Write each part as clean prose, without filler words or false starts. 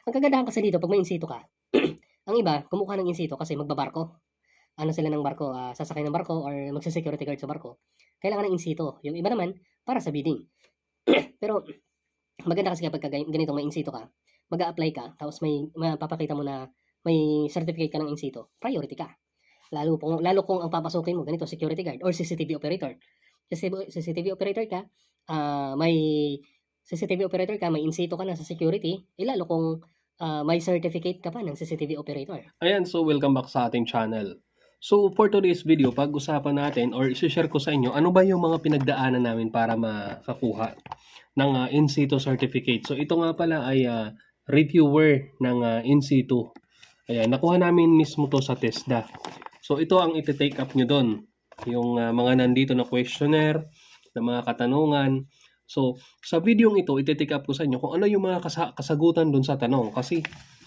Ang kagandahan kasi dito 'pag may insito ka, ang iba kumukuha ng insito kasi magbabarko. Ano sila ng barko, sasakay ng barko or magse-security guard sa barko. Kailangan ng insito. Yung iba naman para sa bidding. Pero maganda kasi kapagka ganitong may insito ka, mag-a-apply ka tapos may mapapakita mo na may certificate ka ng insito, priority ka. Lalo kung ang papasukin mo ganito security guard or CCTV operator. Kasi CCTV operator ka, may CCTV operator ka, may insito ka na sa security, lalo kung may certificate ka pa ng CCTV operator. Ayan, so welcome back sa ating channel. So for today's video, pag-usapan natin or i-share ko sa inyo ano ba yung mga pinagdaanan namin para makakuha ng in situ certificate. So ito nga pala ay reviewer ng in situ. Ayan, nakuha namin mismo to sa TESDA. So ito ang iti-take up nyo doon. Yung mga nandito na questionnaire, na mga katanungan. So sa video ito, iti-take up ko sa inyo kung ano yung mga kasagutan doon sa tanong. Kasi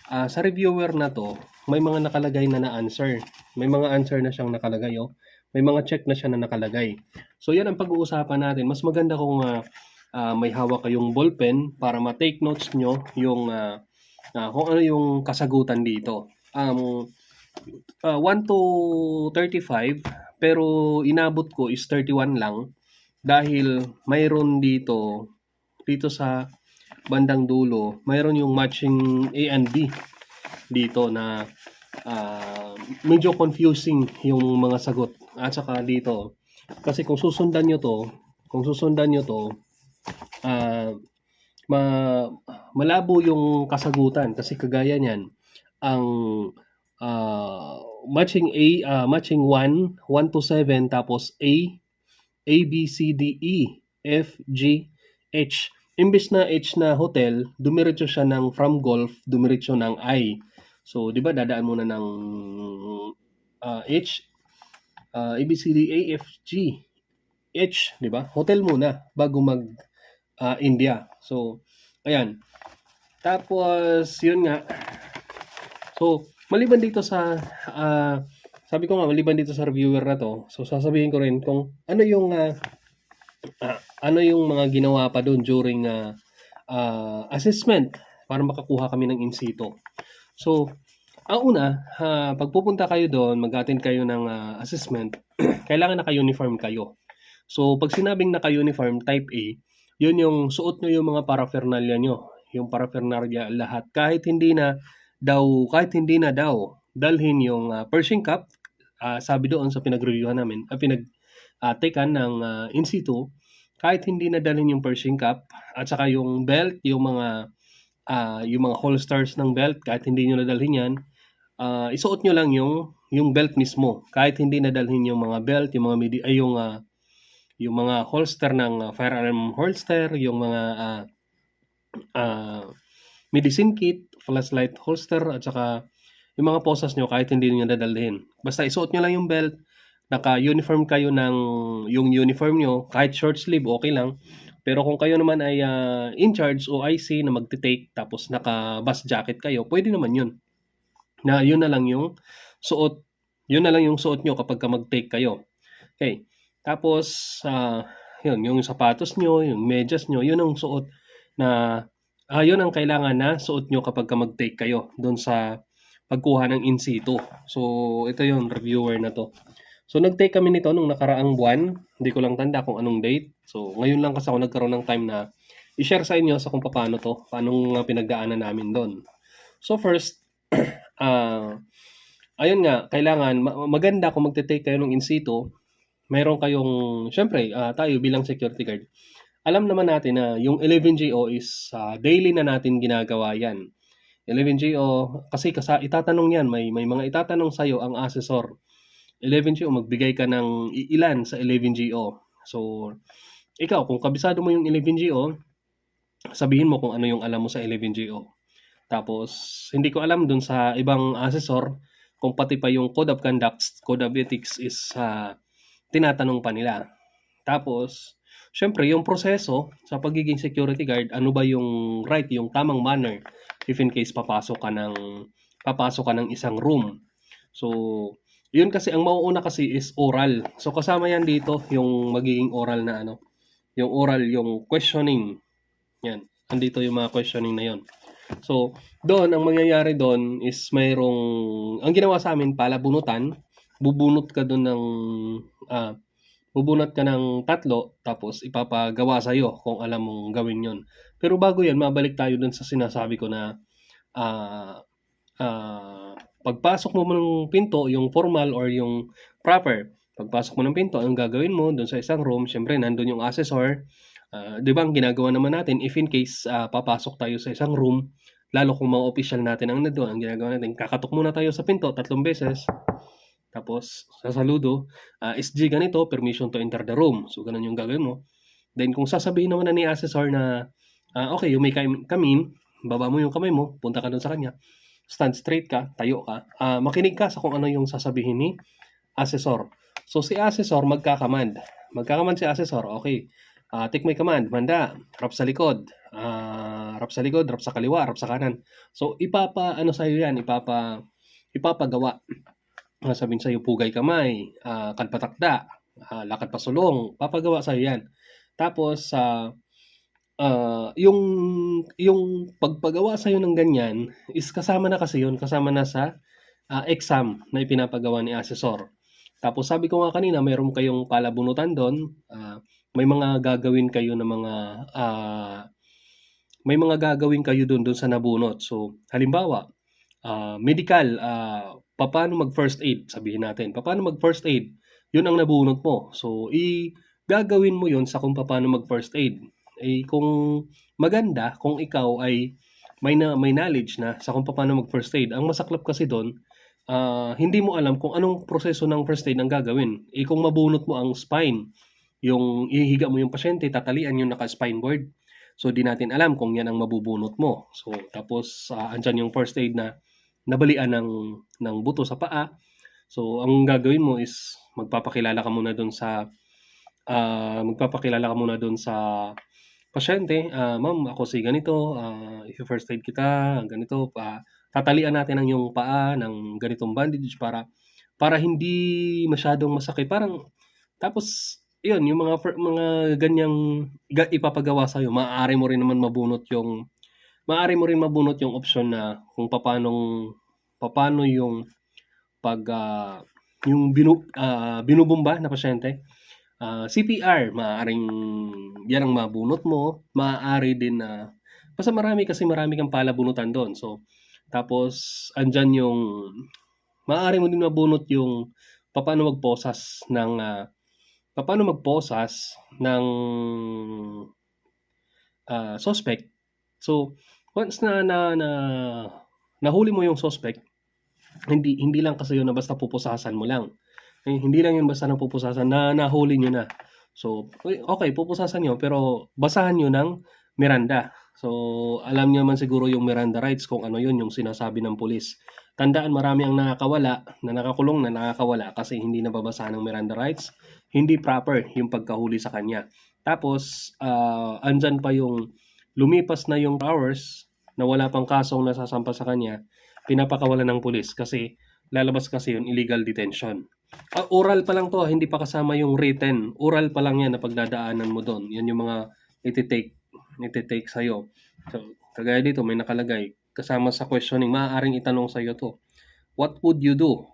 sa reviewer na to, may mga nakalagay na na-answer. May mga answer na siyang nakalagay. Oh. May mga check na siya na nakalagay. So yan ang pag-uusapan natin. Mas maganda kung may hawak kayong ballpen para ma-take notes nyo yung kung ano yung kasagutan dito. 1 to 35 pero inabot ko is 31 lang dahil mayroon dito sa bandang dulo, mayroon yung matching A and B dito na medyo confusing yung mga sagot. At saka dito, kasi kung susundan nyo to, malabo yung kasagutan kasi kagaya niyan, ang matching matching 1 to 7 tapos A, B, C, D, E, F, G, H. Imbes na H na hotel, dumiretso siya ng from golf, dumiretso ng I. So, di ba dadaan muna ng H, A, B, C, D, A, F, G, H, di ba? Hotel muna bago mag India. So, ayan. Tapos, yun nga. So, maliban dito sa sabi ko nga, maliban dito sa reviewer na to, so sasabihin ko rin kung ano yung mga ginawa pa doon during assessment para makakuha kami ng in situ. So, ang una, pag pupunta kayo doon, mag-attend kayo ng assessment, kailangan naka-uniform kayo. So, pag sinabing naka-uniform type A, yun yung suot nyo yung mga paraphernalia nyo. Yung paraphernalia lahat. Kahit hindi na daw, dalhin yung Pershing cap, sabi doon sa pinag-reviewhan namin, pinag-takean ng in situ, kahit hindi na dalhin yung Pershing cap, at saka yung belt, yung mga holsters ng belt, kahit hindi nyo nadalhin yan, isuot nyo lang yung belt mismo. Kahit hindi nadalhin yung mga belt, yung mga yung mga holster ng firearm holster, yung mga medicine kit, flashlight holster, at saka yung mga posas nyo kahit hindi nyo dadalhin. Basta isuot nyo lang yung belt, naka-uniform kayo ng yung uniform nyo, kahit short sleeve, okay lang. Pero kung kayo naman ay in charge o IC na magte-take tapos naka-bus jacket kayo, pwede naman yun. Na yun na lang yung suot. Yun na lang yung suot nyo kapag mag-take kayo. Okay. Tapos, yun, yung sapatos nyo, yung medyas nyo, yun ang suot na, yun ang kailangan na suot nyo kapag mag-take kayo doon sa pagkuha ng in situ. So, ito yung reviewer na to. So, nag-take kami nito nung nakaraang buwan. Hindi ko lang tanda kung anong date. So, ngayon lang kasi ako nagkaroon ng time na i-share sa inyo sa kung paano to, paano pinagdaanan namin doon. So, first, ayun nga, kailangan, maganda kung magte-take kayo ng in situ, mayroon kayong, syempre, tayo bilang security guard, alam naman natin na yung 11GO is daily na natin ginagawa yan. 11GO, kasi itatanong yan, may mga itatanong sa'yo ang assessor. 11GO, magbigay ka ng ilan sa 11GO. So, ikaw, kung kabisado mo yung 11GO, sabihin mo kung ano yung alam mo sa 11GO. Tapos, hindi ko alam dun sa ibang assessor kung pati pa yung Code of Conduct, Code of Ethics is tinatanong pa nila. Tapos, syempre, yung proseso sa pagiging security guard, ano ba yung right, yung tamang manner if in case papasok ka ng isang room. So, yun kasi, ang mauuna kasi is oral. So, kasama yan dito, yung magiging oral na yung oral, yung questioning. Yan, andito yung mga questioning na yon. So, doon ang mangyayari doon is ang ginawa sa amin palabunutan, bubunot ka doon ng ah, bubunot ka ng 3 tapos ipapagawa sa'yo kung alam mong gawin 'yon. Pero bago 'yan mabalik tayo do'n sa sinasabi ko na, ah, pagpasok mo ng pinto yung formal or yung proper, pagpasok mo ng pinto anong gagawin mo do'n sa isang room siyempre nando'n yung assessor. 'Di ba ang ginagawa naman natin if in case, papasok tayo sa isang room, lalo kung mga opisyal natin ang nando'n, ang ginagawa natin kakatok muna tayo sa pinto 3 beses, tapos sasaludo, "SG ganito, permission to enter the room." So gano'n yung gagawin mo. Then kung sasabihin naman na ni assessor na, "Okay, you may come in," baba mo yung kamay mo, punta ka do'n sa kanya, stand straight ka, tayo ka, makinig ka sa kung ano yung sasabihin ni assessor. So si assessor magka-command si assessor, "Okay, take my command, handa, rap sa likod, rap sa likod, rap sa kaliwa, rap sa kanan." So ipapaano sa'yo 'yan, ipapagawa. Sasabihin sa'yo, "Pugay kamay, kalpatakda, lakad pasulong." Papagawa sa'yo 'yan. Tapos, yung pagpagawa sa'yo ng ganyan is kasama na kasi 'yun, kasama na sa, exam na ipinapagawa ni assessor. Tapos sabi ko nga kanina meron kayong palabunutan do'n, may mga gagawin kayo na may mga gagawin kayo do'n sa nabunot. So, halimbawa, medical, papaano mag-first aid, sabihin natin. Papaano mag-first aid, 'yun ang nabunot mo. So, gagawin mo 'yun sa kung papaano mag-first aid. Kung maganda, kung ikaw ay may knowledge na sa kung papaano mag-first aid. Ang masaklap kasi do'n, hindi mo alam kung anong proseso ng first aid ang gagawin. Kung mabunot mo ang spine, yung ihihiga mo yung pasyente, tatalian yung naka-spine board. So, di natin alam kung yan ang mabubunot mo. So, tapos, andyan yung first aid na nabalian ng buto sa paa. So, ang gagawin mo is magpapakilala ka muna doon sa pasyente. "Ma'am, ako si ganito, i-first aid kita, ganito, tatalian natin ang iyong paa ng ganitong bandage para hindi masyadong masakit." Tapos 'yun, yung mga ganyang ipapagawa sa'yo, maaari mo rin mabunot yung option na kung papaano yung yung binubomba na pasyente. CPR, maaaring 'yan ang mabunot mo, maaari din na basta marami kang palabunutan do'n. So, tapos andiyan yung maaari mo din mabunot yung papaano magposas ng suspect. So, once na nahuli mo yung suspect, hindi lang kasi yun na basta pupusasan mo lang. Hindi lang yun basta napupusasan na nahuli nyo na. So, okay, pupusasan nyo pero basahan nyo ng Miranda. So, alam nyo naman siguro yung Miranda rights kung ano yun yung sinasabi ng pulis. Tandaan, marami ang nakakulong na nakakawala kasi hindi nababasahan ng Miranda rights. Hindi proper yung pagkahuli sa kanya. Tapos, andyan pa yung lumipas na yung hours na wala pang kasong nasasampa sa kanya, pinapakawalan ng pulis kasi lalabas kasi yun illegal detention. Oral pa lang to, hindi pa kasama yung written. Oral pa lang yan na pagdadaanan mo doon. Yan yung mga ititake sa'yo. So, kagaya dito may nakalagay, kasama sa questioning, maaaring itanong sa'yo to. What would you do?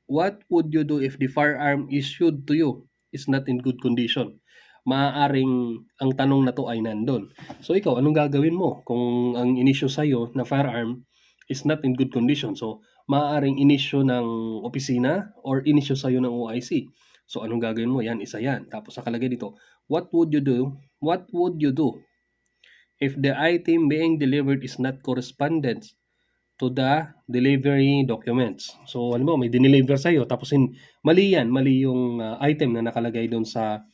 What would you do if the firearm issued to you is not in good condition? Maaaring ang tanong na to ay nandun. So ikaw, anong gagawin mo kung ang inisyu sa'yo na firearm is not in good condition? So, maaaring inisyu ng opisina or inisyu sa'yo ng OIC. So, anong gagawin mo? Yan, isa yan. Tapos nakalagay dito, what would you do if the item being delivered is not correspondent to the delivery documents? So, ano mo, may dineliver sa'yo, tapos mali yung item na nakalagay doon sa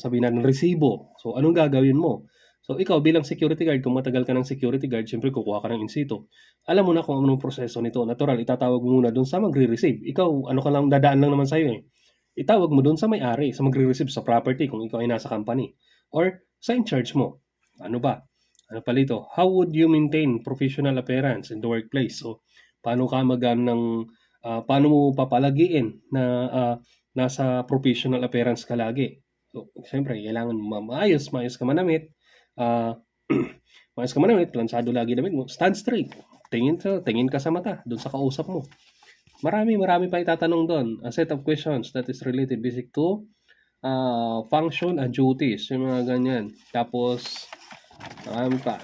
sabihin natin resibo. So, anong gagawin mo? So, ikaw bilang security guard, kung matagal ka ng security guard, syempre kukuha ka ng in situ. Alam mo na kung anong proseso nito. Natural, itatawag mo muna doon sa magre-receive. Ikaw, dadaan lang naman sa'yo eh. Itawag mo doon sa may-ari, sa magre-receive sa property kung ikaw ay nasa company. Or sa in-charge mo. Ano ba? Ano pa dito? How would you maintain professional appearance in the workplace? So, paano mo papalagiin na nasa professional appearance ka lagi? So, siyempre, kailangan maayos ka manamit. Mayos ka manamit, plansado lagi damit mo, stand straight. Tingin ka sa mata, doon sa kausap mo. Marami pa itatanong doon. A set of questions that is related basic to function and duties. Yung mga ganyan. Tapos, marami pa.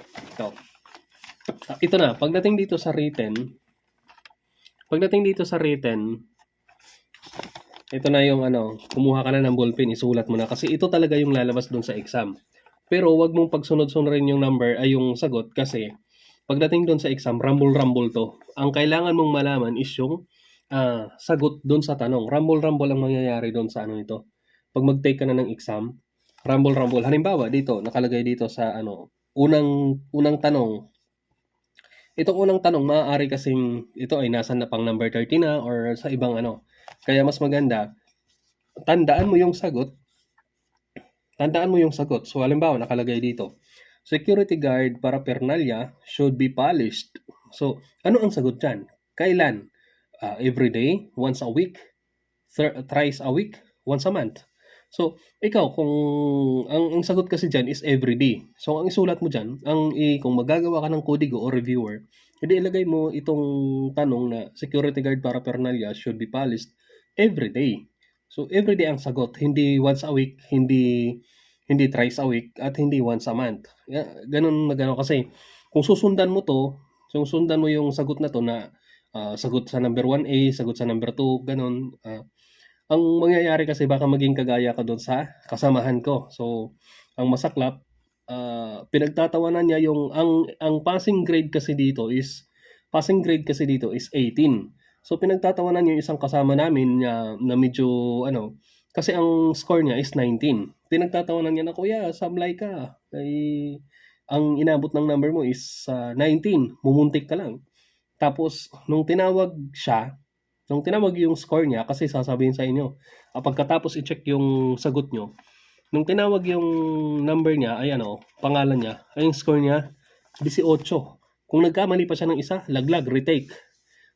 Ito na, pagdating dito sa written, ito na yung kumuha ka na ng ballpen, isulat mo na. Kasi ito talaga yung lalabas doon sa exam. Pero wag mong pagsunod-sunodin yung number ay yung sagot kasi pagdating doon sa exam, rumble-rumble to. Ang kailangan mong malaman is yung sagot doon sa tanong. Rumble-rumble ang mangyayari doon sa ito. Pag mag-take ka na ng exam, rumble-rumble. Halimbawa, dito, nakalagay dito sa unang tanong. Itong unang tanong, maaari kasing ito ay nasa na pang number 30 na or sa ibang Kaya mas maganda, tandaan mo yung sagot. So, halimbawa, nakalagay dito, security guard paraphernalia should be polished. So, ano ang sagot dyan? Kailan? Every day? Once a week? Thrice a week? Once a month? So, ikaw, kung ang sagot kasi dyan is every day. So, ang isulat mo dyan, kung magagawa ka ng kodigo o reviewer, hindi ilagay mo itong tanong na security guard paraphernalia should be polished every day. So, every day ang sagot, hindi once a week, hindi thrice a week, at hindi once a month. Ganun kasi kung susundan mo yung sagot na to na sagot sa number 1A, sagot sa number 2, ganun. Ang mangyayari kasi baka maging kagaya ka doon sa kasamahan ko. So, ang masaklap, pinagtatawanan niya yung ang passing grade kasi dito is 18. So, pinagtatawanan niya yung isang kasama namin na medyo kasi ang score niya is 19. Pinagtatawanan niya na, kuya, sablay ka. Ang inabot ng number mo is 19. Mumuntik ka lang. Tapos, nung tinawag yung score niya, kasi sasabihin sa inyo, pagkatapos i-check yung sagot nyo, nung tinawag yung number niya, ay pangalan niya, ay yung score niya, 18. Kung nagkamali pa siya ng isa, laglag, retake.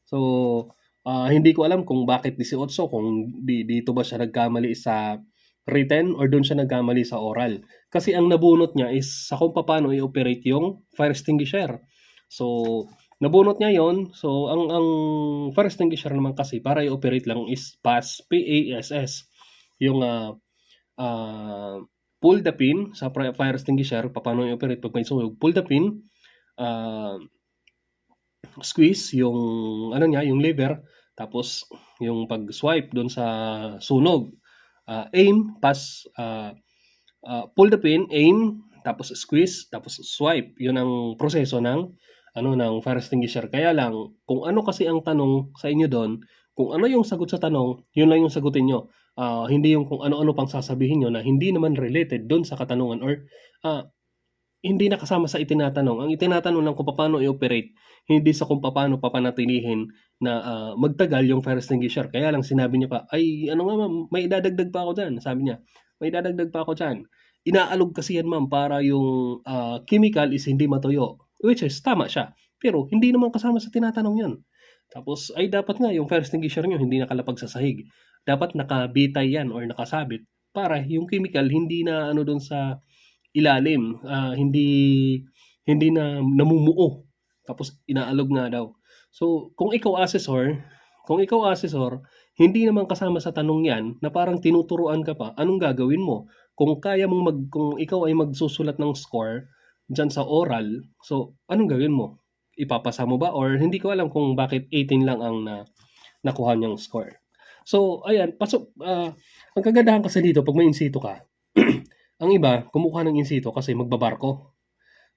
So, hindi ko alam kung bakit 18, kung dito ba siya nagkamali sa written or doon siya nagkamali sa oral. Kasi ang nabunot niya is sa kung paano i-operate yung fire extinguisher. So, nabunot niya yon. So, ang fire extinguisher naman kasi para i-operate lang is PASS. Yung pull the pin sa fire extinguisher, paano i-operate pag may sunog. Pull the pin, squeeze yung yung lever, tapos yung pag-swipe doon sa sunog. Aim, pass, pull the pin, aim, tapos squeeze, tapos swipe. Yun ang proseso ng fire extinguisher. Kaya lang, kung ano kasi ang tanong sa inyo doon, kung ano yung sagot sa tanong, yun lang yung sagutin nyo. Hindi yung kung ano-ano pang sasabihin nyo na hindi naman related doon sa katanungan or hindi nakasama sa itinatanong. Ang itinatanong lang kung paano i-operate, hindi sa kung paano papanatilihin na magtagal yung fire extinguisher. Kaya lang sinabi niya pa, ay ma'am, may idadagdag pa ako dyan. Sabi niya, may idadagdag pa ako dyan. Inaalog kasi yan ma'am para yung chemical is hindi matuyo. Which is, tama siya. Pero hindi naman kasama sa tinatanong yun. Tapos ay dapat nga yung fire extinguisher nyo hindi nakalapag sa sahig. Dapat nakabitay yan or nakasabit para yung chemical hindi na doon sa ilalim, hindi na namumuo. Tapos inaalog nga daw. So, kung ikaw assessor, hindi naman kasama sa tanong 'yan na parang tinuturuan ka pa, anong gagawin mo? Kung kung ikaw ay magsusulat ng score diyan sa oral, so anong gagawin mo? Ipapasa mo ba or hindi ko alam kung bakit 18 lang ang nakuha niyang score. So, ayan, ang kagandahan kasi dito pag may in situ ka, ang iba, kumukuha ng in situ kasi magbabarko.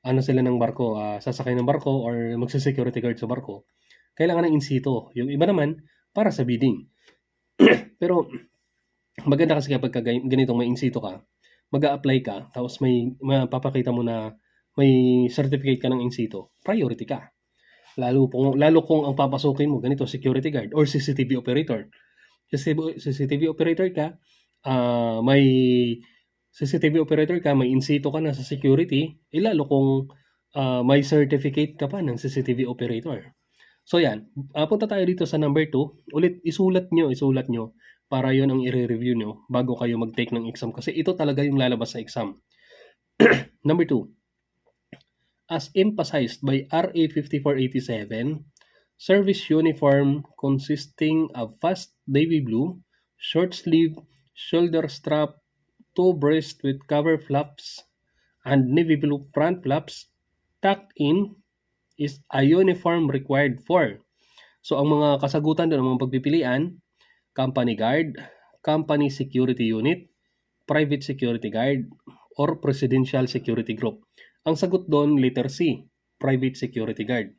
Sila ng barko, sasakay ng barko or magsa-security guard sa barko. Kailangan ng in situ. Yung iba naman, para sa bidding. Pero, maganda kasi kapag ganitong may in situ ka, mag-a-apply ka, tapos may mapapakita mo na may certificate ka ng in situ, priority ka. Lalo kung ang papasukin mo, ganito, security guard or CCTV operator. CCTV operator ka, may CCTV operator ka, may in situ ka na sa security, lalo kung may certificate ka pa ng CCTV operator. So yan, punta tayo dito sa number 2. Ulit, isulat nyo para yon ang i-review nyo bago kayo mag-take ng exam kasi ito talaga yung lalabas sa exam. Number 2. as emphasized by RA 5487, service uniform consisting of fast navy blue, short sleeve, shoulder strap, two breast with cover flaps, and navy blue front flaps tucked in is a uniform required for. So, ang mga kasagutan doon, ang mga pagpipilian, company guard, company security unit, private security guard, or presidential security group. Ang sagot doon, letter C, private security guard.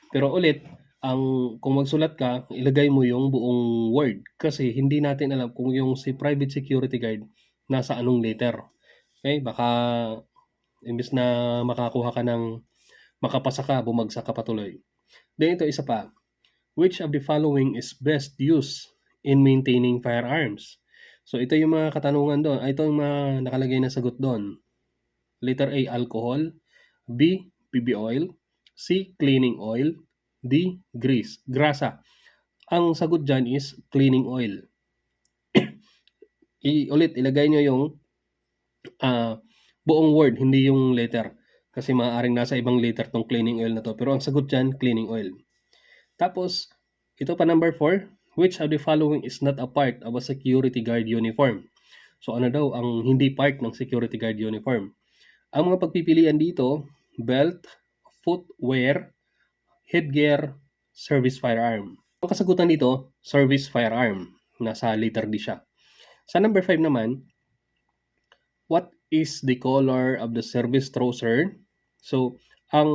Pero ulit, kung magsulat ka, ilagay mo yung buong word kasi hindi natin alam kung yung si private security guard nasa anong letter. Okay? Baka imbes na makakuha ka ng makapasa ka, bumagsak ka patuloy. Then ito isa pa. Which of the following is best used in maintaining firearms? So ito yung mga katanungan doon. Ito yung mga nakalagay na sagot doon. Letter A, alcohol. B, BB oil. C, cleaning oil. D, grease. Grasa. Ang sagot dyan is cleaning oil. Ulit, ilagay nyo yung buong word, hindi yung letter. Kasi maaaring nasa ibang letter tong cleaning oil na to. Pero ang sagot dyan, cleaning oil. Tapos, ito pa number 4. Which of the following is not a part of a security guard uniform? So, ano daw ang hindi part ng security guard uniform? Ang mga pagpipilian dito, belt, footwear, headgear, service firearm. Ang kasagutan dito, service firearm. Nasa letter D siya. Sa number 5 naman, what is the color of the service trouser? So, ang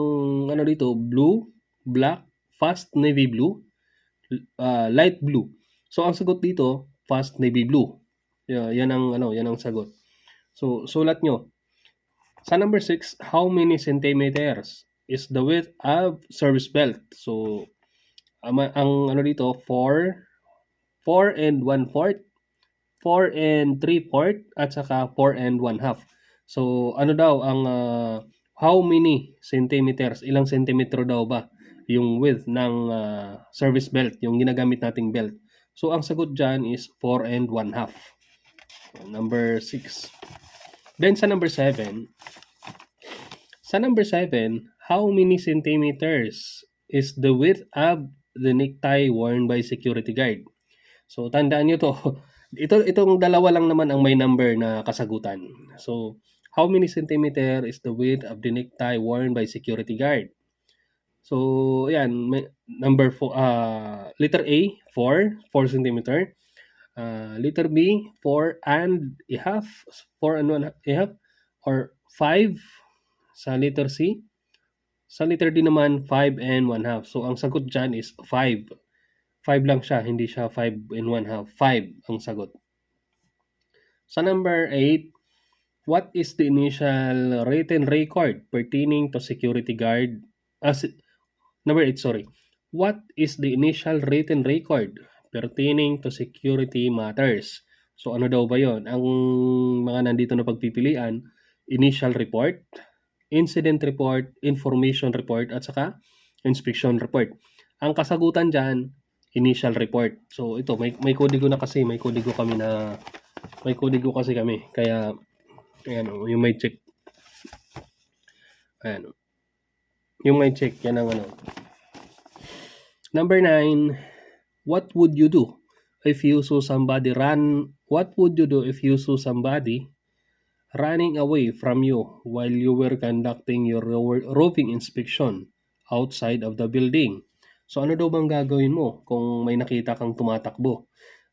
ano dito, blue, black, fast navy blue, light blue. So, ang sagot dito, fast navy blue. Yan ang sagot. So, sulat nyo. Sa number 6, how many centimeters is the width of service belt? So, ang ano dito, 4 and 1/4, 4 and 3/4, at saka 4 and 1/2. So, ano daw ang how many centimeters, ilang sentimetro daw ba yung width ng service belt, yung ginagamit nating belt? So, ang sagot dyan is 4 and 1/2. Number 6. Then, sa number 7, how many centimeters is the width of the necktie worn by security guard? So, tandaan nyo to. Itong dalawa lang naman ang may number na kasagutan. So, how many centimeter is the width of the necktie worn by security guard? So, yan. Number 4, letter A, 4 centimeter. Letter B, 4 and a half, 4 and 1/2, or 5 sa letter C. Sa letter D naman, 5 and 1/2. So, ang sagot dyan is 5. 5 lang siya, hindi siya 5 and 1/2. 5 ang sagot. Sa number 8, what is the initial written record pertaining to security guard? Number 8, sorry. What is the initial written record pertaining to security matters? So, ano daw ba yon? Ang mga nandito na pagpipilian, initial report, incident report, information report, at saka inspection report. Ang kasagutan dyan, initial report. So, ito, may kodigo na kasi, may kodigo kasi kami. Kaya, ayan, yung may check. Ayan. Yung may check, yan ang ano. Number 9, what would you do if you saw somebody running away from you while you were conducting your roving inspection outside of the building? So, ano daw bang gagawin mo kung may nakita kang tumatakbo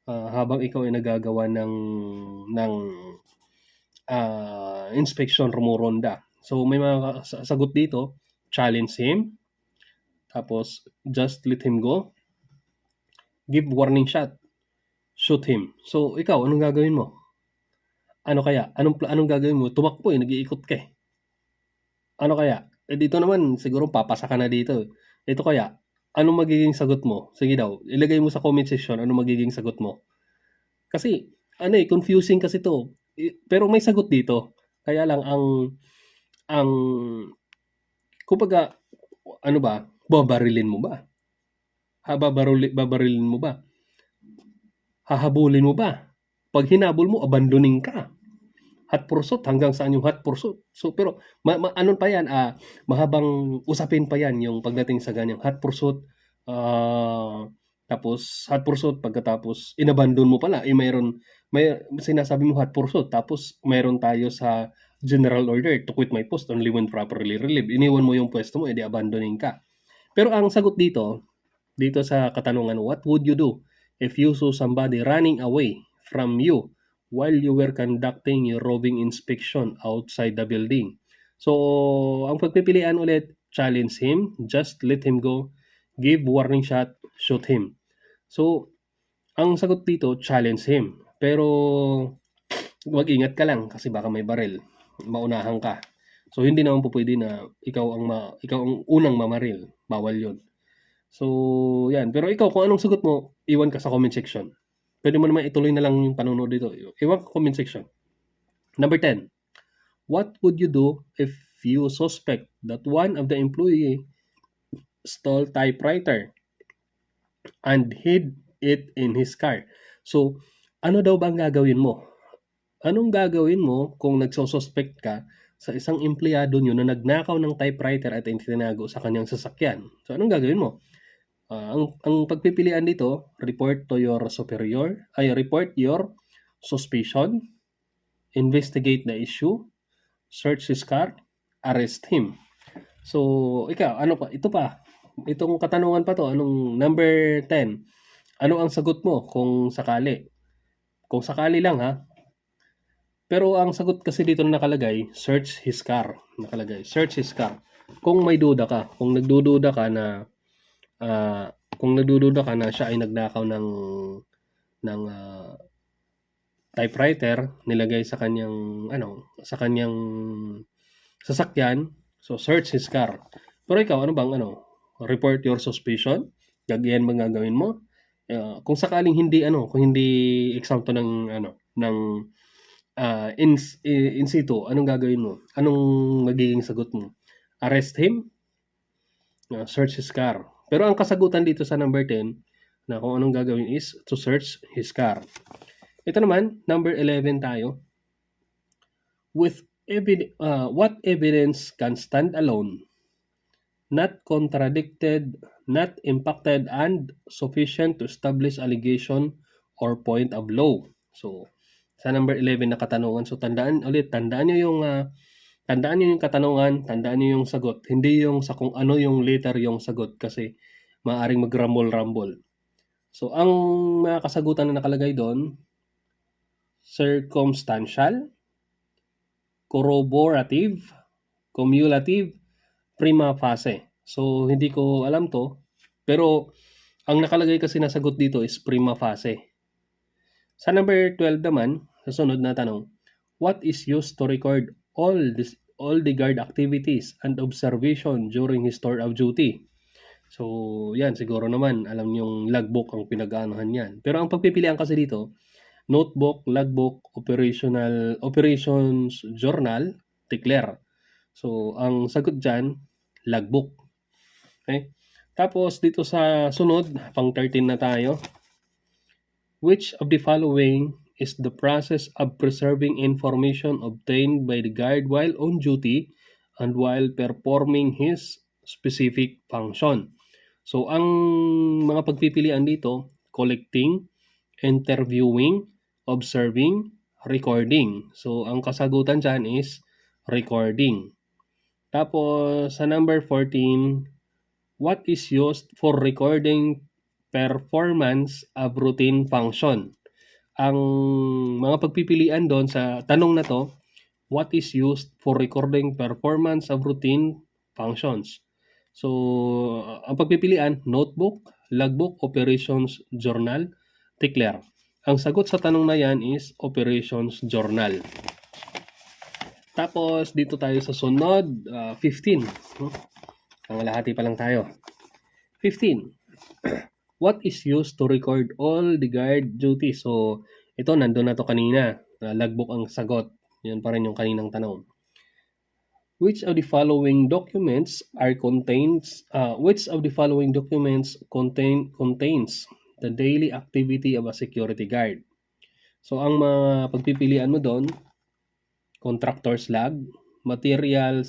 habang ikaw ay nagagawa ng inspection, rumuronda? So, may mga sagot dito. Challenge him. Tapos, just let him go. Give warning shot. Shoot him. So, ikaw, anong gagawin mo? Ano kaya? Anong gagawin mo? Tumakbo nag-iikot ka eh. Ano kaya? Dito naman, siguro papasa ka na dito. Ito kaya, anong magiging sagot mo? Sige daw, ilagay mo sa comment section anong magiging sagot mo. Kasi, confusing kasi to. Pero may sagot dito. Kaya lang, kumbaga, babarilin mo ba? Babarilin mo ba? Hahabulin mo ba? Pag hinabol mo, abandoning ka. hot pursuit, hanggang saan yung hot pursuit. So, pero, ano pa yan, mahabang usapin pa yan yung pagdating sa ganyang hot pursuit. Tapos, hot pursuit, pagkatapos, inabandon mo pala, may sinasabi mo hot pursuit, tapos, mayroon tayo sa general order to quit my post only when properly relieved. Iniwan mo yung pwesto mo, edi abandoning ka. Pero ang sagot dito sa katanungan, what would you do if you saw somebody running away from you while you were conducting your roving inspection outside the building? So, ang pagpipilian ulit, challenge him, just let him go, give warning shot, shoot him. So, ang sagot dito, challenge him. Pero, mag-ingat ka lang kasi baka may baril. Maunahan ka. So, hindi naman po pwede na ikaw ang unang mamaril. Bawal yun. So, yan. Pero ikaw, kung anong sagot mo, iwan ka sa comment section. Pwede mo naman ituloy na lang yung panonood dito. Iwan ka comment section. Number 10. What would you do if you suspect that one of the employee stole typewriter and hid it in his car? So, ano daw ba ang gagawin mo? Anong gagawin mo kung nagsosuspect ka sa isang empleyado nyo na nagnakaw ng typewriter at itinago sa kanyang sasakyan? So, anong gagawin mo? Ang pagpipilian dito, report to your superior, report your suspicion, investigate the issue, search his car, arrest him. So, ikaw, ano pa? Ito pa. Itong katanungan pa to, anong number 10? Ano ang sagot mo kung sakali? Kung sakali lang ha. Pero ang sagot kasi dito na nakalagay, search his car. Nakalagay, search his car. Kung may duda ka, kung nagdududa ka na siya ay nagnakaw ng typewriter, nilagay sa kanyang sasakyan, so search his car. Pero ikaw, ano bang report your suspicion? Gagayan bang gagawin mo? Kung sakaling hindi kung hindi eksakto ng in situ, anong gagawin mo? Anong magiging sagot mo? Arrest him? Search his car. Pero ang kasagutan dito sa number 10 na kung anong gagawin is to search his car. Ito naman, number 11 tayo. What evidence can stand alone, not contradicted, not impacted, and sufficient to establish allegation or point of law? So, sa number 11 na katanungan, so tandaan nyo yung katanungan, tandaan nyo yung sagot. Hindi yung sa kung ano yung letter yung sagot kasi maaaring mag-rumble-rumble. So, ang mga kasagutan na nakalagay doon, circumstantial, corroborative, cumulative, prima facie. So, hindi ko alam to, pero ang nakalagay kasi na sagot dito is prima facie. Sa number 12 naman, sa sunod na tanong, what is used to record all the guard activities and observation during his tour of duty? So, yan, siguro naman, alam yung logbook ang pinag-aanohan yan. Pero ang pagpipilian kasi dito, notebook, logbook, operations journal, declare. So, ang sagot dyan, logbook. Okay? Tapos, dito sa sunod, pang 13 na tayo. Which of the following is the process of preserving information obtained by the guard while on duty and while performing his specific function? So, ang mga pagpipilian dito, collecting, interviewing, observing, recording. So, ang kasagutan dyan is recording. Tapos, sa number 14, what is used for recording performance of routine function? Ang mga pagpipilian doon sa tanong na to, what is used for recording performance of routine functions? So, ang pagpipilian, notebook, logbook, operations journal, declare. Ang sagot sa tanong na yan is operations journal. Tapos, dito tayo sa sunod, 15. Kalahati pa lang tayo. 15. What is used to record all the guard duties? So, ito, nandun na to kanina. Logbook ang sagot. Yan pa rin yung kaninang tanong. Which of the following documents contains the daily activity of a security guard? So, ang mga pagpipilian mo doon, contractor's lag, material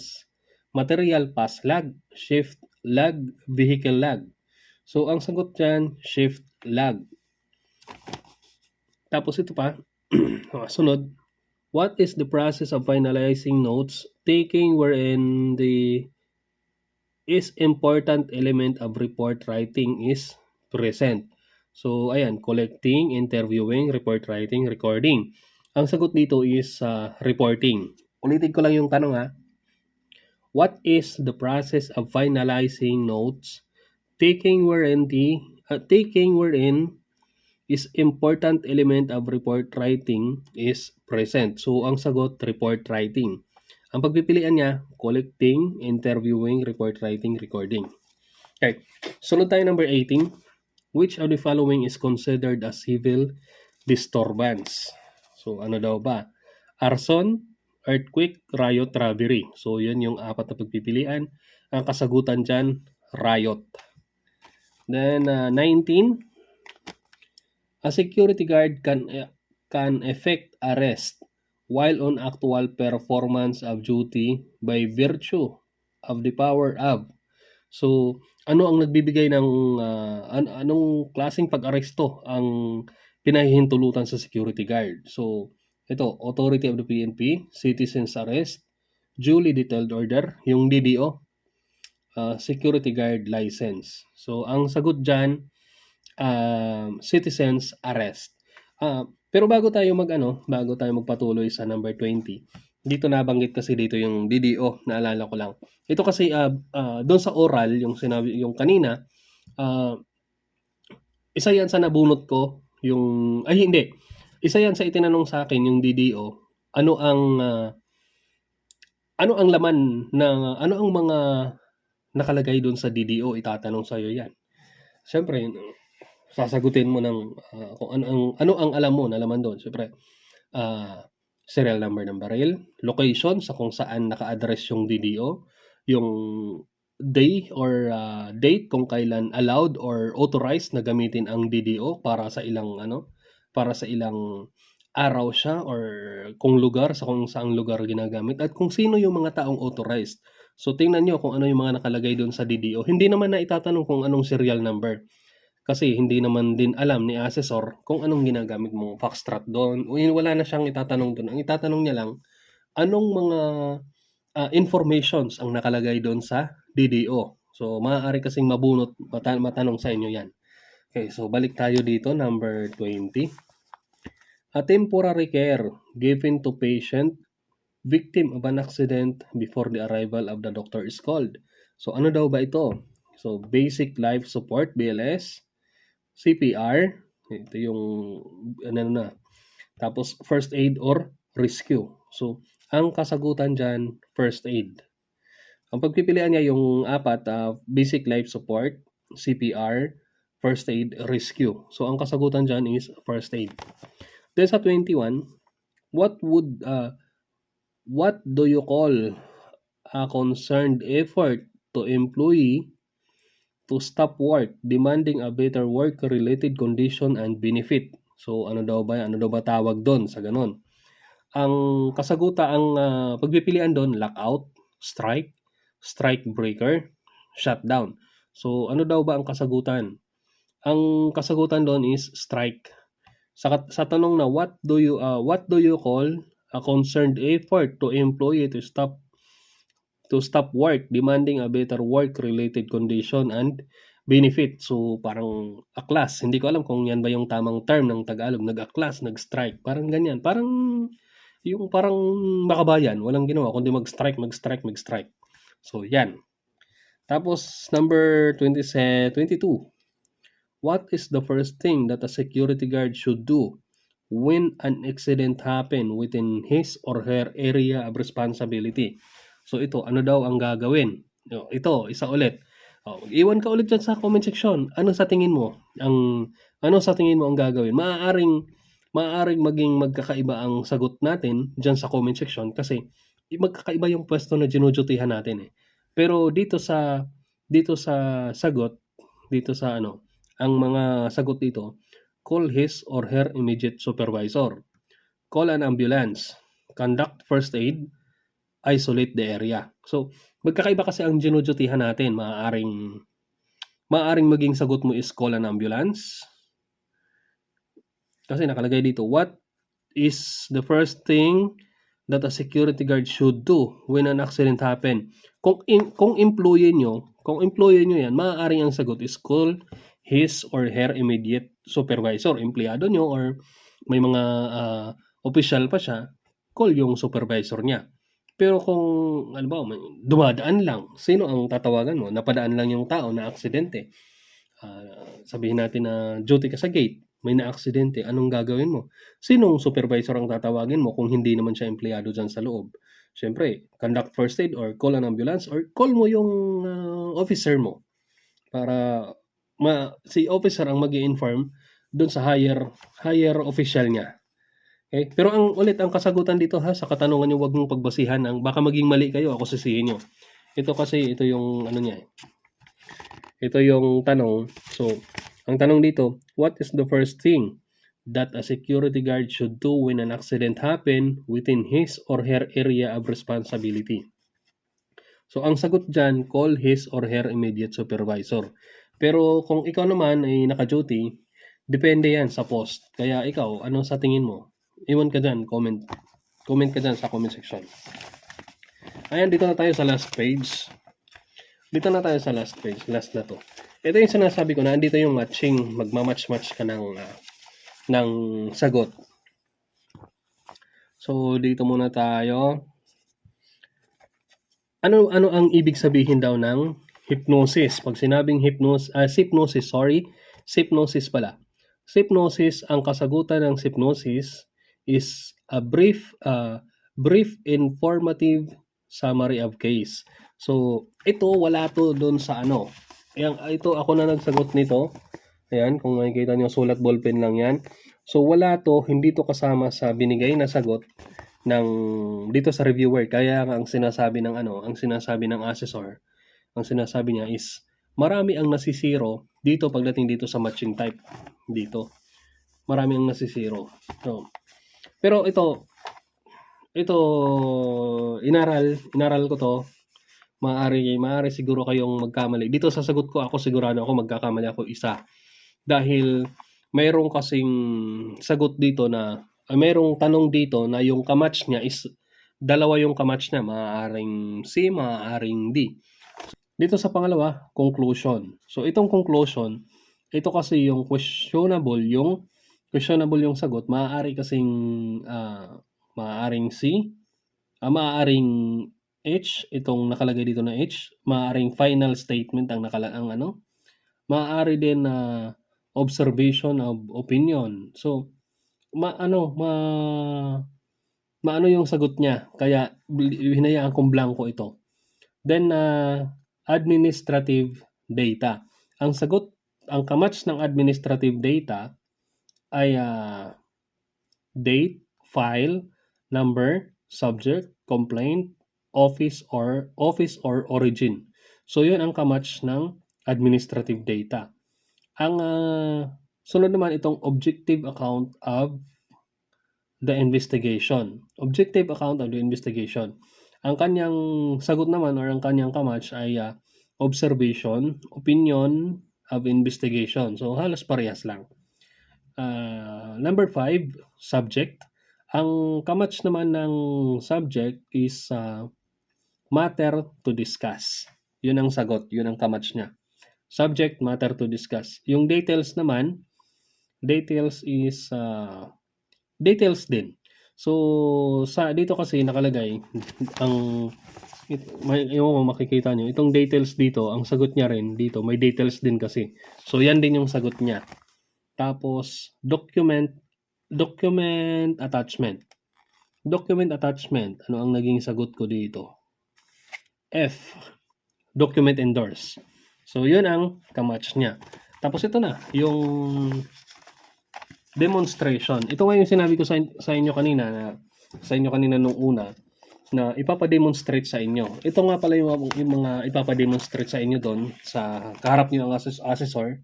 pass lag, shift lag, vehicle lag. So, ang sagot dyan, shift lag. Tapos ito pa, sunod, what is the process of finalizing notes taking wherein the is important element of report writing is present? So, ayan, collecting, interviewing, report writing, recording. Ang sagot dito is reporting. Ulitin ko lang yung tanong ha. What is the process of finalizing notes taking wherein is important element of report writing is present. So, ang sagot, report writing. Ang pagpipilian niya, collecting, interviewing, report writing, recording. Okay. Sunod tayo number 18. Which of the following is considered a civil disturbance? So, ano daw ba? Arson, earthquake, riot, robbery. So, yun yung apat na pagpipilian. Ang kasagutan dyan, riot. Then, 19. A security guard can effect arrest while on actual performance of duty by virtue of the power of. So, ano ang nagbibigay ng anong klaseng pag-aresto ang pinahihintulutan sa security guard? So, ito, authority of the PNP, citizen's arrest, duly detailed order, yung DDO, security guard license. So, ang sagot dyan, citizens arrest. Pero bago tayo magpatuloy sa number 20, dito nabanggit kasi dito yung DDO, naalala ko lang. Ito kasi doon sa oral, yung sinabi yung kanina, isa yan sa nabunot ko, isa yan sa itinanong sa akin yung DDO, ano ang laman ano ang mga nakalagay doon sa DDO, itatanong sa iyo yan. Siyempre, sasagutin mo ng kung ano ang alam mo na laman doon. Siyempre, serial number ng baril, location sa kung saan naka-address yung DDO, yung day or date kung kailan allowed or authorized na gamitin ang DDO para sa ilang araw siya, or kung lugar, sa kung saang lugar ginagamit, at kung sino yung mga taong authorized. So, tingnan nyo kung ano yung mga nakalagay doon sa DDO. Hindi naman na itatanong kung anong serial number. Kasi hindi naman din alam ni assessor kung anong ginagamit mo, foxtrot doon. Wala na siyang itatanong doon. Ang itatanong niya lang, anong mga informations ang nakalagay doon sa DDO. So, maaari kasing mabunot, matanong sa inyo yan. Okay, so balik tayo dito, number 20. A temporary care given to patient victim of an accident before the arrival of the doctor is called. So, ano daw ba ito? So, basic life support, BLS, CPR, ito yung tapos first aid or rescue. So, ang kasagutan dyan, first aid. Ang pagpipilian niya yung apat, basic life support, CPR, first aid, rescue. So, ang kasagutan dyan is first aid. Then sa 21, what do you call a concerned effort to employee to stop work demanding a better work-related condition and benefit? So, ano daw ba tawag doon sa ganun? Ang kasagutan, ang pagpipilian doon, lockout, strike, strike breaker, shutdown. So, ano daw ba ang kasagutan? Ang kasagutan doon is strike. Sa tanong na what do you call a concerned effort to employee to stop work demanding a better work-related condition and benefit. So, parang aklas. Hindi ko alam kung yan ba yung tamang term ng Tagalog. Nag-aklas, nag-strike. Parang ganyan. Parang makabayan. Walang ginawa kundi mag-strike. So, yan. Tapos, number 22. What is the first thing that a security guard should do when an accident happen within his or her area of responsibility? So ito, ano daw ang gagawin? Ito, isa ulit. Iwan ka ulit dyan sa comment section. Ano sa tingin mo ang gagawin? Maaaring maging magkakaiba ang sagot natin dyan sa comment section kasi magkakaiba yung pwesto na dinudutihan natin eh. Pero dito sa sagot, ang mga sagot dito, call his or her immediate supervisor, call an ambulance, conduct first aid, isolate the area. So, magkakaiba kasi ang dinudutihan natin. Maaaring maging sagot mo is call an ambulance. Kasi nakalagay dito, what is the first thing that a security guard should do when an accident happen? Kung employee nyo yan, maaaring ang sagot is call his or her immediate supervisor, empleyado nyo, or may mga official pa siya, call yung supervisor niya. Pero kung, dumadaan lang, sino ang tatawagan mo? Napadaan lang yung tao na aksidente. Sabihin natin na duty ka sa gate, may na-aksidente, anong gagawin mo? Sinong supervisor ang tatawagin mo kung hindi naman siya empleyado dyan sa loob? Siyempre, conduct first aid or call an ambulance or call mo yung officer mo para si officer ang mag-i-inform doon sa higher official niya. Okay? Pero ang kasagutan dito sa katanungan niyo, wag mong pagbasihan baka maging mali kayo, ako sisihin niyo. Ito yung niya. Ito yung tanong. So, ang tanong dito, what is the first thing that a security guard should do when an accident happen within his or her area of responsibility? So, ang sagot dyan, call his or her immediate supervisor. Pero kung ikaw naman ay naka-duty, depende yan sa post. Kaya ikaw, ano sa tingin mo? Iwan ka dyan, comment ka dyan sa comment section. Ayan, dito na tayo sa last page. Last na to. Ito yung sinasabi ko na andito yung matching, magmamatch-match ka ng sagot. So, dito muna tayo. Ano ang ibig sabihin daw ng hypnosis? Pag sinabing hypnosis pala. Hypnosis, ang kasagutan ng hypnosis is a brief informative summary of case. So, ito wala to doon sa ito ako na nagsagot nito. Ayan, kung makikita niyo, sulat ballpen lang yan. So, wala to, hindi to kasama sa binigay na sagot dito sa reviewer. Kaya ang sinasabi ng assessor, ang sinasabi niya is marami ang nasisiro dito pagdating dito sa matching type. Dito. Marami ang nasisiro. So, pero ito inaral ko to. Maaari siguro kayong magkamali. Dito sa sagot ko, ako sigurado ako magkakamali ako isa. Dahil mayroong kasing sagot dito mayroong tanong dito na yung kamatch niya is dalawa yung kamatch niya. Maaaring C, maaaring D. Dito sa pangalawa, conclusion. So, itong conclusion, ito kasi yung questionable yung sagot. Maaari kasing maaaring C, maaaring H, itong nakalagay dito na H, maaaring final statement maaari din na observation of opinion. So, maano yung sagot niya. Kaya hinayaan kong blanco ito. Then administrative data. Ang kamatch ng administrative data ay date, file, number, subject, complaint, office or origin. So, yun ang kamatch ng administrative data. Ang sunod naman itong objective account of the investigation. Objective account of the investigation. Ang kanyang sagot naman or ang kanyang kamatch ay observation, opinion of investigation. So, halos parehas lang. Number 5, subject. Ang kamatch naman ng subject is matter to discuss. Yun ang sagot, yun ang kamatch niya. Subject, matter to discuss. Yung details naman, details din. So, dito kasi nakalagay, makikita nyo, itong details dito, ang sagot niya rin dito, may details din kasi. So, yan din yung sagot niya. Tapos, document attachment. Document attachment, ano ang naging sagot ko dito? F, document endorse. So, yun ang kamatch niya. Tapos ito na, yung demonstration. Ito nga yung sinabi ko sa inyo kanina nung una na ipapademonstrate sa inyo. Ito nga pala yung mga ipapademonstrate sa inyo doon sa kaharap niyo ang assessor.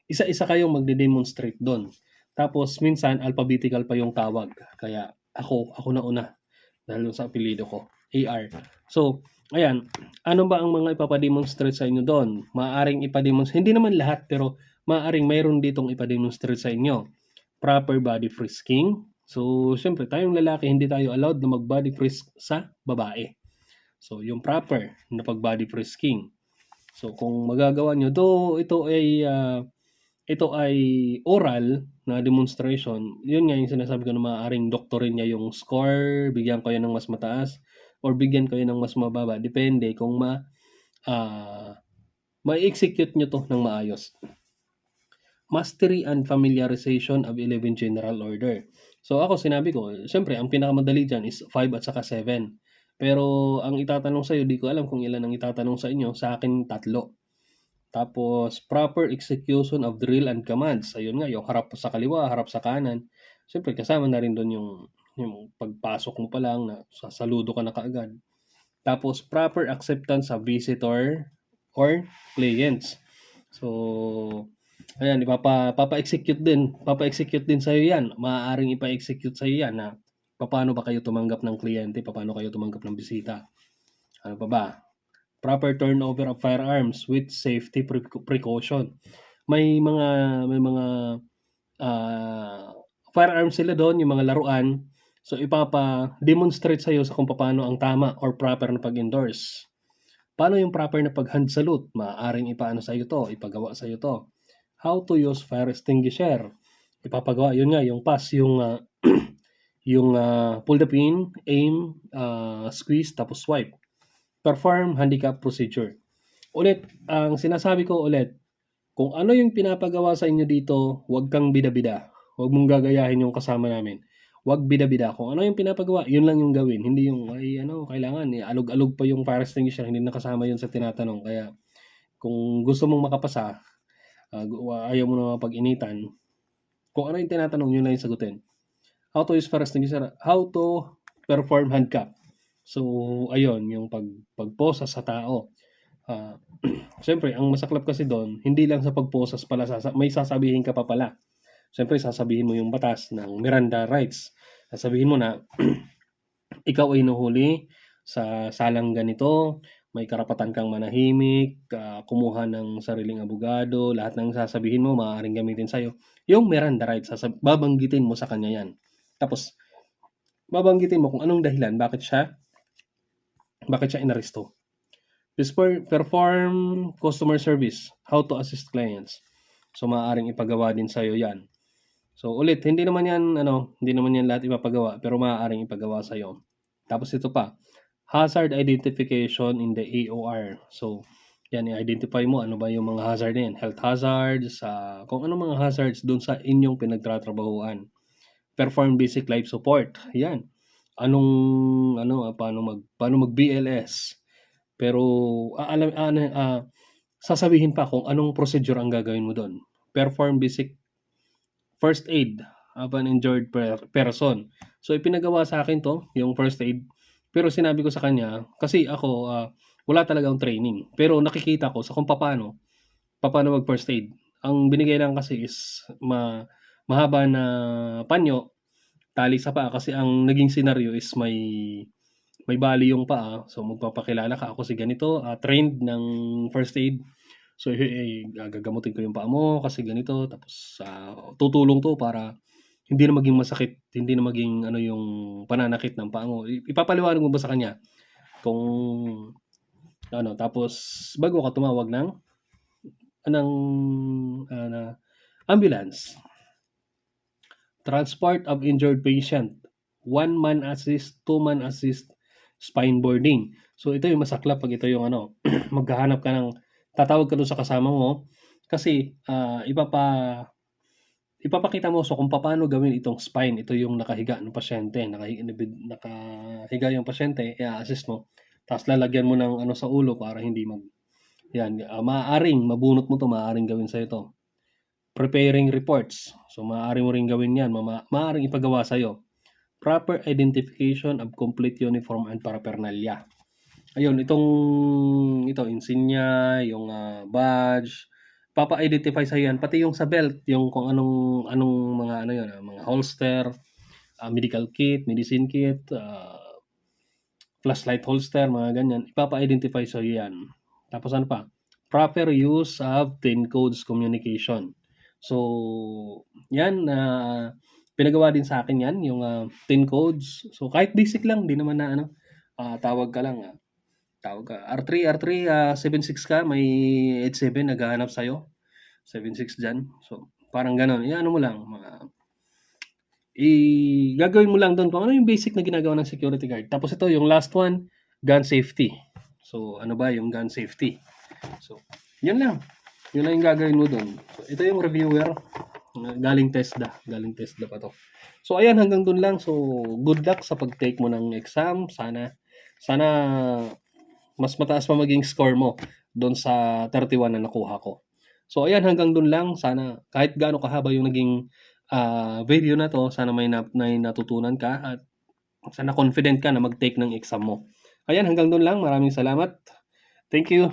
Isa-isa kayong magde-demonstrate doon. Tapos minsan alphabetical pa yung tawag. Kaya ako na una. dahil sa apelyido ko, AR. So, ayan, ano ba ang mga ipapademonstrate sa inyo doon? Maaaring ipademonstrate, hindi naman lahat, pero maaaring mayroon ditong ipademonstrate sa inyo. Proper body frisking. So, syempre, tayong lalaki, hindi tayo allowed na mag-body frisk sa babae. So, yung proper na pag-body frisking. So, kung magagawa nyo, ito ay oral na demonstration. Yun nga yung sinasabi ko na maaaring doktorin niya yung score, bigyan ko yan ng mas mataas, or bigyan ko yan ng mas mababa. Depende kung ma-execute nyo to ng maayos. Mastery and familiarization of 11 General Order. So ako sinabi ko, syempre ang pinakamadali dyan is 5 at saka 7. Pero ang itatanong sa'yo, di ko alam kung ilan ang itatanong sa inyo. Sa akin, 3. Tapos, proper execution of drill and commands. Ayun nga, yung harap sa kaliwa, harap sa kanan. Siyempre, kasama na rin doon yung pagpasok mo pa lang na sasaludo ka na kaagad. Tapos, proper acceptance of visitor or clients. So, ayan, papa-execute din sa'yo yan. Maaaring ipa-execute sa'yo yan na paano ba kayo tumanggap ng kliyente, paano kayo tumanggap ng bisita. Ano pa ba? Proper turnover of firearms with safety precaution. May mga firearms sila doon, yung mga laruan. So ipapa-demonstrate sa iyo sa kung paano ang tama or proper na pag-endorse. Paano yung proper na pag-hand salute? Maaaring ipaano sa iyo to, ipagawa sa iyo to. How to use fire extinguisher? Ipapagawa, yun nga, yung pass, yung pull the pin, aim, squeeze, tapos swipe. Perform handicap procedure. Ulit, ang sinasabi ko ulit, kung ano yung pinapagawa sa inyo dito, huwag kang bida-bida. Huwag mong gagayahin yung kasama namin. Huwag bida-bida. Kung ano yung pinapagawa, yun lang yung gawin. Hindi yung, kailangan, alog-alog pa yung fire extinguisher, hindi nakasama yun sa tinatanong. Kaya, kung gusto mong makapasa, ayaw mo na pag-initan, kung ano yung tinatanong, yun lang yung sagutin. How to use fire extinguisher? How to perform handcuff? So, ayun, yung pagposas sa tao. Siyempre, ang masaklap kasi doon, hindi lang sa pagposas pala, may sasabihin ka pa pala. Siyempre, sasabihin mo yung batas ng Miranda rights. Sasabihin mo na, ikaw ay nahuli sa salang ganito, may karapatan kang manahimik, kumuha ng sariling abogado, lahat ng sasabihin mo, maaaring gamitin sa'yo. Yung Miranda rights, babanggitin mo sa kanya yan. Tapos, babanggitin mo kung anong dahilan, bakit siya inaresto. Perform customer service, how to assist clients. So, maaaring ipagawa din sa'yo yan. So, ulit, hindi naman yan lahat ipapagawa, pero maaaring ipagawa sa'yo. Tapos ito pa, hazard identification in the AOR. So, yan, i-identify mo ano ba yung mga hazard na yan. Health hazards, kung ano mga hazards dun sa inyong pinagtatrabahuan. Perform basic life support. Yan. Paano mag-BLS. Pero sasabihin pa kung anong procedure ang gagawin mo doon. Perform basic first aid of an injured person. So ipinagawa sa akin to, yung first aid. Pero sinabi ko sa kanya, kasi ako wala talagang training. Pero nakikita ko sa kung paano mag first aid. Ang binigay lang kasi is mahaba na panyo, tali sa paa, kasi ang naging scenario is may bali yung paa. So magpapakilala ka, ako si ganito, trained ng first aid. So gagamutin ko yung paa mo kasi ganito, tapos tutulong to para hindi na maging masakit, hindi na maging yung pananakit ng paa mo. Ipapaliwanag mo ba sa kanya kung tapos bago ka tumawag ng ambulance. Transport of injured patient. 1-man assist, 2-man assist, spine boarding. So, ito yung masaklap pag ito yung maghahanap ka ng, tatawag ka doon sa kasama mo, kasi ipapakita mo kung paano gawin itong spine. Ito yung nakahiga ng pasyente, nakahiga yung pasyente, i-assist mo. Tapos lalagyan mo ng sa ulo para hindi maaaring mabunot mo to, maaaring gawin sa ito. Preparing reports. So, maaari mo rin gawin yan. Maaaring ipagawa sa'yo. Proper identification of complete uniform and paraphernalia. Ayun, ito, insignia, yung badge, papa-identify sa'yo yan. Pati yung sa belt, yung kung anong mga mga holster, medical kit, medicine kit, flashlight holster, mga ganyan. Ipapa-identify sa'yo yan. Tapos ano pa? Proper use of PIN codes communication. So, yan, pinagawa din sa akin yan, yung PIN codes. So, kahit basic lang, di naman na tawag ka lang, tawag ka, R3, 76 ka, may 87 naghahanap sa'yo. 76 dyan. So, parang ganon. Ano mo lang, gagawin mo lang doon kung ano yung basic na ginagawa ng security guard. Tapos ito, yung last one, gun safety. So, ano ba yung gun safety? So, yun lang. Yun lang yung gagawin mo doon. So, ito yung reviewer. Galing TESDA. Galing TESDA pa to. So, ayan, hanggang doon lang. So, good luck sa pag-take mo ng exam. Sana mas mataas pa maging score mo doon sa 31 na nakuha ko. So, ayan, hanggang doon lang. Sana kahit gaano kahaba yung naging video na to, sana may natutunan ka at sana confident ka na mag-take ng exam mo. Ayan, hanggang doon lang. Maraming salamat. Thank you.